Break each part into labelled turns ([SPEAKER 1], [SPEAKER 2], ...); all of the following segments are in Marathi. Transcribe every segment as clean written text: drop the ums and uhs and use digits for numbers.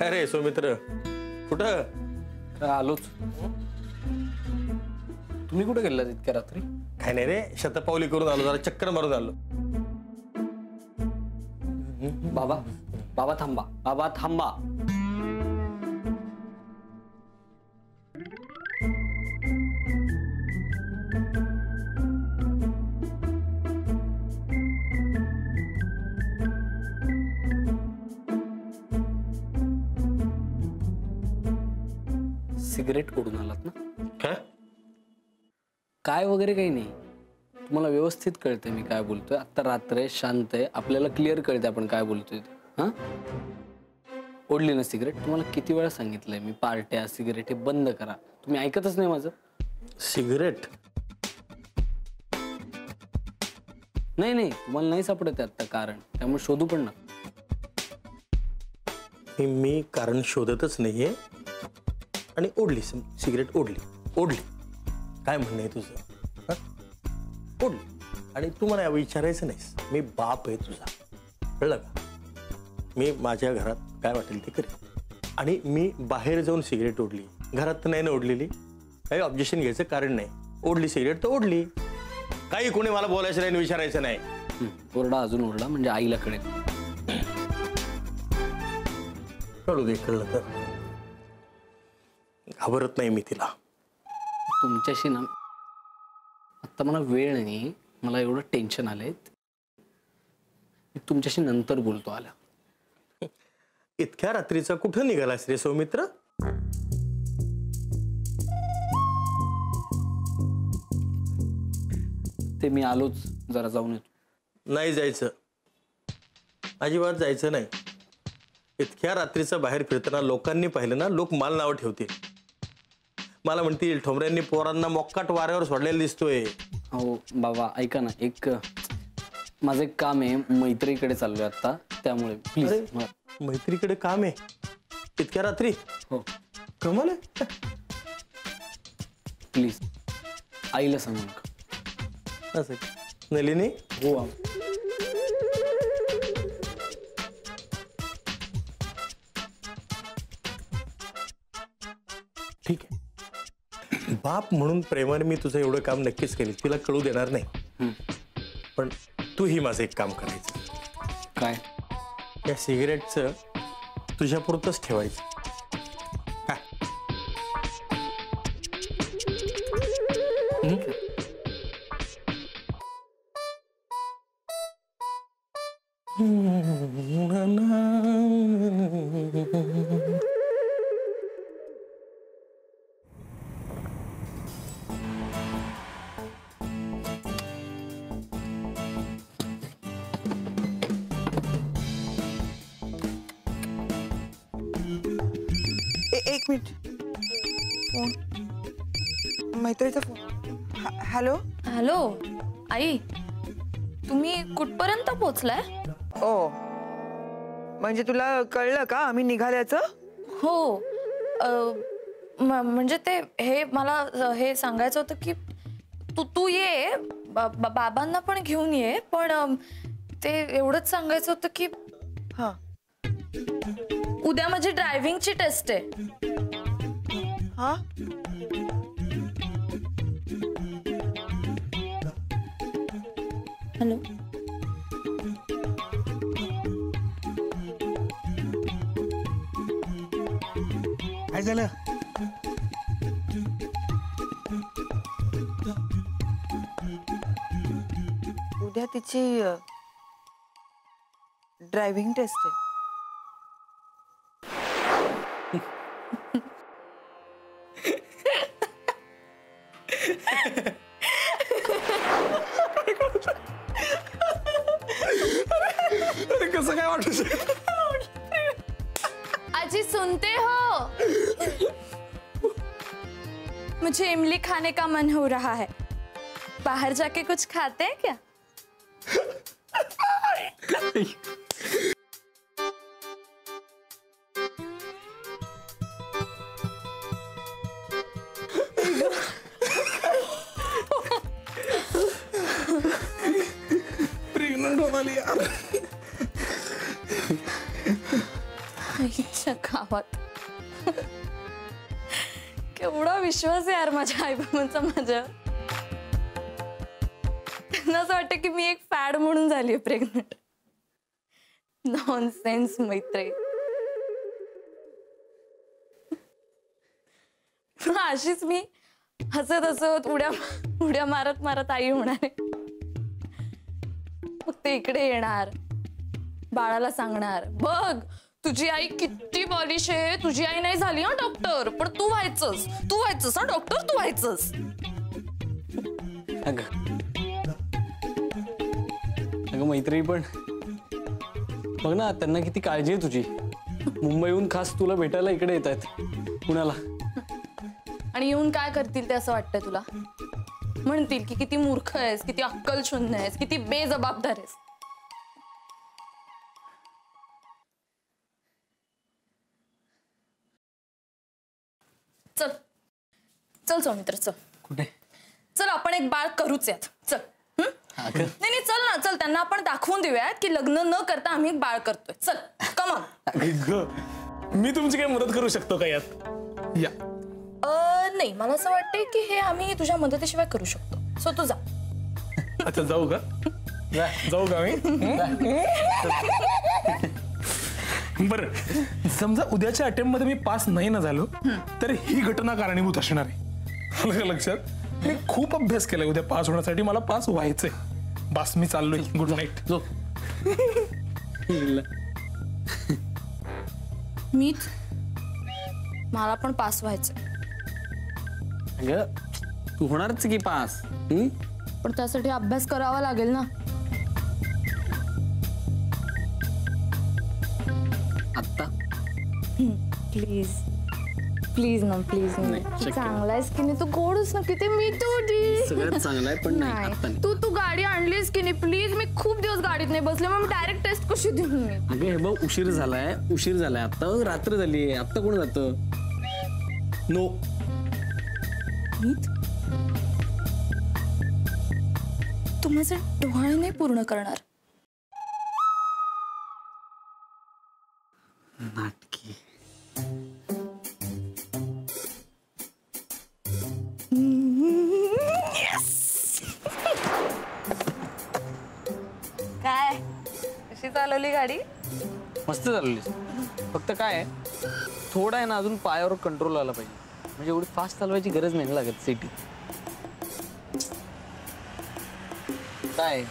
[SPEAKER 1] अरे सौमित्र कुठं?
[SPEAKER 2] आलोच. तुम्ही कुठे गेलात इतक्या रात्री?
[SPEAKER 1] काय नाही रे, शतपावली करून आलो, जरा चक्कर मारून आलो.
[SPEAKER 2] बाबा बाबा थांबा, बाबा थांबा. सिगरेट ओढून आलात ना? काय वगैरे काही नाही, तुम्हाला व्यवस्थित कळतंय मी काय बोलतोय. आता रात्र आहे, शांत आहे, आपल्याला क्लिअर कळतंय आपण काय बोलतोय. हा, ओढली ना सिगरेट? तुम्हाला किती वेळा सांगितलंय मी, पार्ट्या सिगरेट हे बंद करा, तुम्ही ऐकतच नाही माझं.
[SPEAKER 1] सिगरेट
[SPEAKER 2] नाही नाही, तुम्हाला नाही सापडत आता कारण, त्यामुळे शोधू पण ना.
[SPEAKER 1] मी कारण शोधतच नाहीये आणि ओढली सिगरेट, ओढली. काय म्हणणं आहे तुझं? ओढली आणि तू मला विचारायचं नाहीस. मी बाप आहे तुझा, कळलं का? मी माझ्या घरात काय वाटेल ते करेन. आणि मी बाहेर जाऊन सिगरेट ओढली, घरात तर नाही ना ओढलेली, काही ऑब्जेक्शन घ्यायचं कारण नाही. ओढली सिगरेट तर ओढली, काही कोणी मला बोलायचं नाही, विचारायचं नाही.
[SPEAKER 2] ओरडा अजून ओरडा म्हणजे आईला कळेल.
[SPEAKER 1] कळू दे, कळलं तर. घाबरत नाही मी तिला.
[SPEAKER 2] तुमच्याशी ना आता मला वेळ नाही, मला एवढं टेन्शन आलंय, मी तुमच्याशी नंतर बोलतो. आला
[SPEAKER 1] इतक्या रात्रीचा कुठं निघालास रे सौमित्र?
[SPEAKER 2] ते मी आलोच, जरा जाऊन येतो.
[SPEAKER 1] नाही जायचं, अजिबात जायचं नाही. इतक्या रात्रीचं बाहेर फिरताना लोकांनी पाहिलं ना, लोक माल नाव ठेवतील. मला म्हणतील ठोंबऱ्यांनी पोरांना मोक्काट वाऱ्यावर सोडलेला दिसतोय.
[SPEAKER 2] हो बाबा ऐका ना, माझं एक काम आहे, मैत्रीकडे चाललोय आता, त्यामुळे प्लीज.
[SPEAKER 1] मैत्रीकडे काम आहे इतक्या रात्री?
[SPEAKER 2] हो.
[SPEAKER 1] कमाल आहे.
[SPEAKER 2] प्लीज आईला सांगू नका.
[SPEAKER 1] असं नलिनी?
[SPEAKER 2] हो.
[SPEAKER 1] ठीक आहे, बाप म्हणून प्रेमाने मी तुझं एवढं काम नक्कीच केलं, तिला कळू देणार नाही. पण तूही माझं एक काम करायचं.
[SPEAKER 2] काय?
[SPEAKER 1] या सिगरेटचं तुझ्यापुरतंच ठेवायचं.
[SPEAKER 3] एक मिनिट, फोन, मैत्रीचा फोन. हॅलो
[SPEAKER 4] हॅलो आई, तुम्ही कुठपर्यंत पोहोचलाय?
[SPEAKER 3] ओ, म्हणजे तुला कळलं का आम्ही निघाल्याचं?
[SPEAKER 4] हो, म्हणजे ते हे मला हे सांगायचं होतं की तू ये, बाबांना पण घेऊन ये, पण ते एवढंच सांगायचं होतं की
[SPEAKER 3] हा,
[SPEAKER 4] उद्या माझी ड्रायव्हिंगची टेस्ट आहे.
[SPEAKER 3] हा,
[SPEAKER 4] हॅलो,
[SPEAKER 5] काय झालं?
[SPEAKER 3] उद्या तिची ड्रायव्हिंग टेस्ट आहे.
[SPEAKER 1] कसं काय वाटत?
[SPEAKER 4] अजी सुनते हो, मुझे इमली खाने का मन हो रहा है, बाहर जाके कुछ खाते हैं क्या?
[SPEAKER 1] प्रेग्नंट होणार यार.
[SPEAKER 4] आईच्या गावात केवढा विश्वास आहे यार माझ्या आई बाबांचा माझ्या. त्यांना असं वाटतं की मी एक फॅड म्हणून झाली प्रेग्नंट. नॉनसेन्स मैत्री. अशीच मी हसत हसत उड्या मारत मारत आई होणार आहे. मग ते इकडे येणार, बाळाला सांगणार, बघ तुझी आई किती बॉलिश आहे, तुझी आई नाही झाली हा डॉक्टर, पण तू व्हायचंस हा डॉक्टर, तू व्हायचंस.
[SPEAKER 2] अगं मैत्री, पण बघ ना त्यांना किती काळजी आहे तुझी. मुंबईहून खास तुला भेटायला इकडे येत आहेत पुण्याला.
[SPEAKER 4] आणि येऊन काय करतील ते असं वाटतंय तुला? म्हणतील की किती मूर्ख आहेस, किती अक्कल शून्य आहेस, किती बेजबाबदार आहेस. चल चल सौमित्र चल.
[SPEAKER 2] कुठे?
[SPEAKER 4] चल आपण एक बाळ करूच यात. चल. नाही चल ना, चल त्यांना आपण दाखवून देऊयात की लग्न न करता आम्ही एक बाळ करतोय. चल कम ऑन.
[SPEAKER 5] मी तुमची काही मदत करू शकतो का यात? या.
[SPEAKER 4] नाही मला असं वाटतंय की हे आम्ही तुझ्या मदतीशिवाय करू शकतो. सो तू जा.
[SPEAKER 5] अच्छा जाऊ का? जाऊ का मी? बरं, समजा उद्याच्या अटेम्प्ट मध्ये मी पास नाही ना झालो तर ही घटना कारणीभूत असणार आहे. आलं का लक्षात? मी खूप अभ्यास केलाय उद्या पास होण्यासाठी. मला पास व्हायचंय. बस मी चाललोय. Good night.
[SPEAKER 2] जो
[SPEAKER 4] मीच मला पण पास व्हायचं.
[SPEAKER 2] अगं तू होणारच की पास.
[SPEAKER 4] पण त्यासाठी अभ्यास करावा लागेल ना.
[SPEAKER 2] आत्ता
[SPEAKER 4] प्लीज प्लीज ना, प्लीज
[SPEAKER 2] नाही, शक्य
[SPEAKER 4] चांगला आहेस की नाही तू, गोडच ना किती. मी तुझी
[SPEAKER 2] सगळ्यात चांगलं आहे, पण नाही आत्ता नाही.
[SPEAKER 4] तू गाडी आणलीस की नाही प्लीज. मी खूप दिवस गाडीत नाही बसले, मग डायरेक्ट टेस्ट कशी देऊन मी.
[SPEAKER 2] अगं हे बघ उशीर झालाय आता रात्र झाली. आता कोण जातं? नो.
[SPEAKER 4] तू माझे डोळे नाही पूर्ण करणार.
[SPEAKER 2] नाटकी.
[SPEAKER 4] काय कशी चालवली गाडी?
[SPEAKER 2] मस्त चालवलीस. फक्त काय आहे, थोडा आहे ना अजून पायावर कंट्रोल आला पाहिजे. म्हणजे एवढी फास्ट चालवायची गरज नाही लागत सिटीत. काय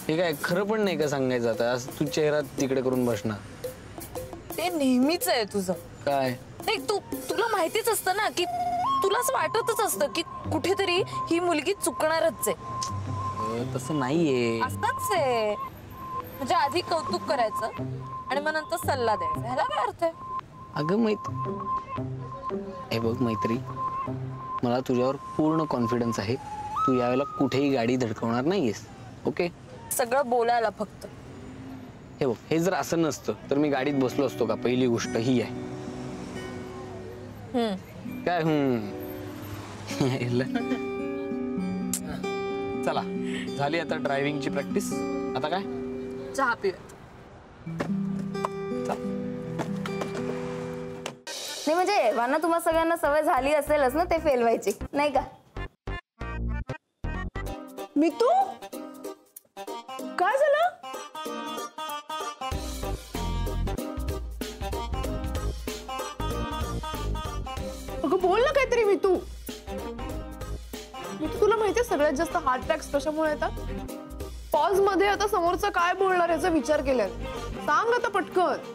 [SPEAKER 2] हे काय खरं पण नाही का सांगायचं आता? असं तू चेहरा तिकडे करून बसणार.
[SPEAKER 4] ते नेहमीच आहे तुझं.
[SPEAKER 2] काय
[SPEAKER 4] नाही तुला माहितीच असतं ना की तुला असं वाटतच असतं की कुठेतरी ही मुलगी चुकणारच आहे.
[SPEAKER 2] तसं नाहीये.
[SPEAKER 4] असंच आहे. म्हणजे आधी कौतुक करायचं आणि मग नंतर सल्ला द्यायचा. ह्याला काय अर्थ आहे?
[SPEAKER 2] अगं हे बघ मैत्री, मला तुझ्यावर पूर्ण कॉन्फिडन्स आहे. तू यावेळेला कुठेही गाडी धडकवणार नाहीयेस. ओके?
[SPEAKER 4] सगळं बोलायला फक्त.
[SPEAKER 2] हे बघ, हे जर असं नसतं तर मी गाडीत बसलो असतो का? पहिली गोष्ट ही आहे. काय चला झाली आता ड्रायव्हिंगची प्रॅक्टिस. आता काय?
[SPEAKER 4] चहा पिऊयात.
[SPEAKER 6] नाही म्हणजे वाना तुम्हा सगळ्यांना सवय झाली असेलच ना ते फेल व्हायची, नाही का?
[SPEAKER 3] मी तू काय झालं? अगं बोल ना काहीतरी. मी तू तुला माहितीये सगळ्यात जास्त हार्ट अटॅक्स कशामुळे येतात? पॉज मध्ये आता समोरचं काय बोलणार याचा विचार केलाय. सांग आता पटकन.